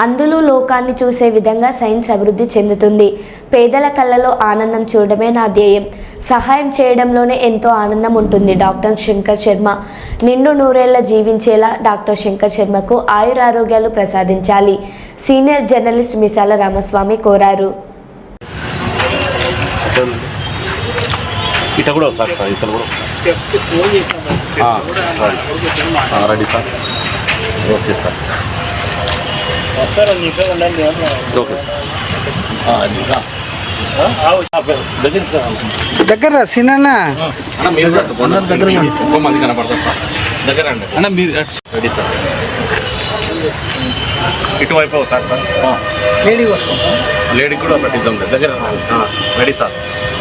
అందులో లోకాన్ని చూసే విధంగా సైన్స్ అభివృద్ధి చెందుతుంది. పేదల కళ్ళలో ఆనందం చూడడమే నా ధ్యేయం. సహాయం చేయడంలోనే ఎంతో ఆనందం ఉంటుంది. డాక్టర్ శంకర్ శర్మ నిండు నూరేళ్ల జీవించేలా డాక్టర్ శంకర్ శర్మకు ఆయురారోగ్యాలు ప్రసాదించాలి. సీనియర్ జర్నలిస్ట్ మిసాల రామస్వామి కోరారు. Ready sir. Okay sir. Okay దగ్గర సిన్న ఎక్కువ మంది కనపడతారు సార్. దగ్గర అండి అన్న మీరు రెడీ సార్. ఇటువైపు సార్ సార్ లేడీ కూడా పెట్టిద్దాం దగ్గర. Ready sir.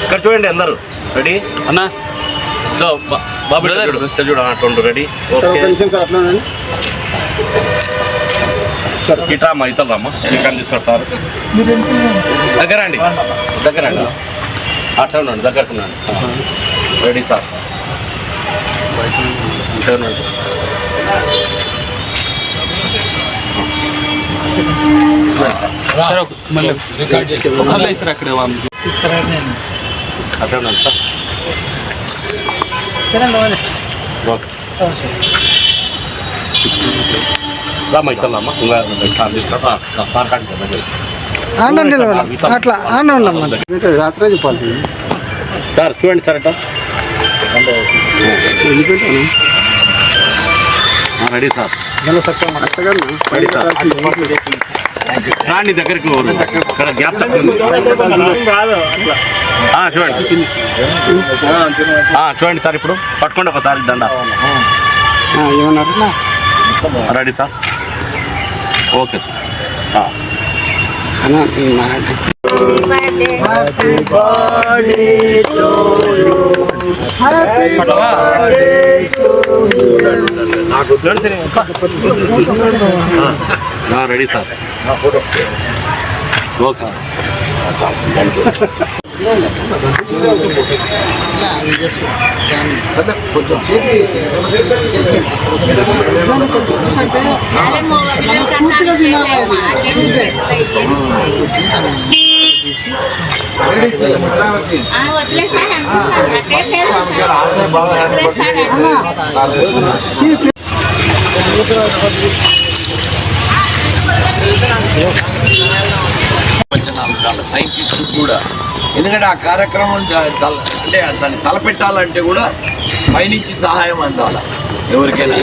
ఇక్కడ చూడండి అందరూ రెడీ అన్న. బాబు చూడ అట్లా రెడీ. ఓకే ఇట్లా అమ్మా ఇతరులు అమ్మా ఇక్కడ తీసుకోండి సార్. దగ్గర అండి దగ్గర అండి అట్లా ఉండండి దగ్గర ఉండండి. Ready sir. అట్లా ఉండండి సార్. రామ్మా ఇతరులు అమ్మా అట్లా రాత్రే చెప్పాలి సార్. చూడండి సార్ అట్లా రెడీ సార్. Ready sir. రాండి దగ్గరికి ఇక్కడ గ్యాప్ తగ్గింది. చూడండి సార్. ఇప్పుడు పట్టుకోండి ఒకసారి దండ. Ready sir. Okay sir. Ready sir. Okay కొంచెం సైంటిస్టు కూడా, ఎందుకంటే ఆ కార్యక్రమం అంటే దాన్ని తలపెట్టాలంటే కూడా పైనుంచి సహాయం అందాలి ఎవరికైనా.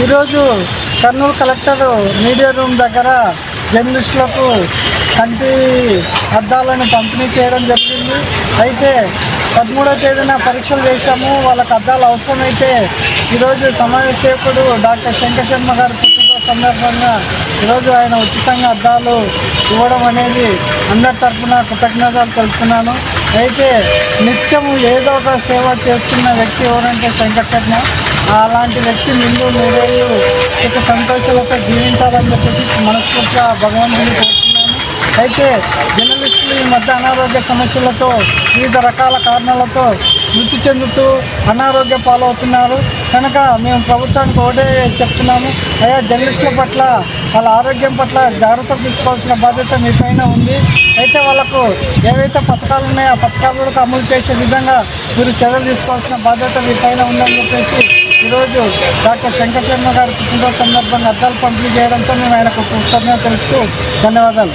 ఈరోజు కర్నూలు కలెక్టర్ మీడియా రూమ్ దగ్గర జర్నలిస్టులకు కంటి అద్దాలను పంపిణీ చేయడం జరిగింది. అయితే 13వ తేదీన పరీక్షలు చేశాము. వాళ్ళకి అద్దాలు అవసరమైతే ఈరోజు సమాజ సేవకుడు డాక్టర్ శంకర్ శర్మ గారు పుట్టినరోజు సందర్భంగా ఈరోజు ఆయన ఉచితంగా అద్దాలు ఇవ్వడం అనేది అందరి తరఫున కృతజ్ఞతలు తెలుపుతున్నాను. అయితే నిత్యము ఏదో ఒక సేవ చేస్తున్న వ్యక్తి ఎవరంటే శంకర్ శర్మ. అలాంటి వ్యక్తి నిండు నూరేళ్ళు సుఖ సంతోషాలతో జీవించాలని చెప్పేసి మనస్ఫూర్తిగా భగవంతుని కోరుతున్నాను. అయితే జర్నలిస్టులు ఈ మధ్య అనారోగ్య సమస్యలతో వివిధ రకాల కారణాలతో మృతి చెందుతూ అనారోగ్య పాలవుతున్నారు. కనుక మేము ప్రభుత్వానికి ఒకటే చెప్తున్నాము, అయ్యా జర్నలిస్టుల పట్ల వాళ్ళ ఆరోగ్యం పట్ల జాగ్రత్తలు తీసుకోవాల్సిన బాధ్యత మీ పైన ఉంది. అయితే వాళ్ళకు ఏవైతే పథకాలు ఉన్నాయో ఆ పథకాలకు అమలు చేసే విధంగా మీరు చర్యలు తీసుకోవాల్సిన బాధ్యత మీ పైన ఉందని చెప్పేసి ఈరోజు డాక్టర్ శంకర్ శర్మ గారి పుట్టినరోజు సందర్భంగా అద్దాలు పంపిణీ చేయడంతో మేము ఆయనకు కృతజ్ఞత తెలుపుతూ ధన్యవాదాలు.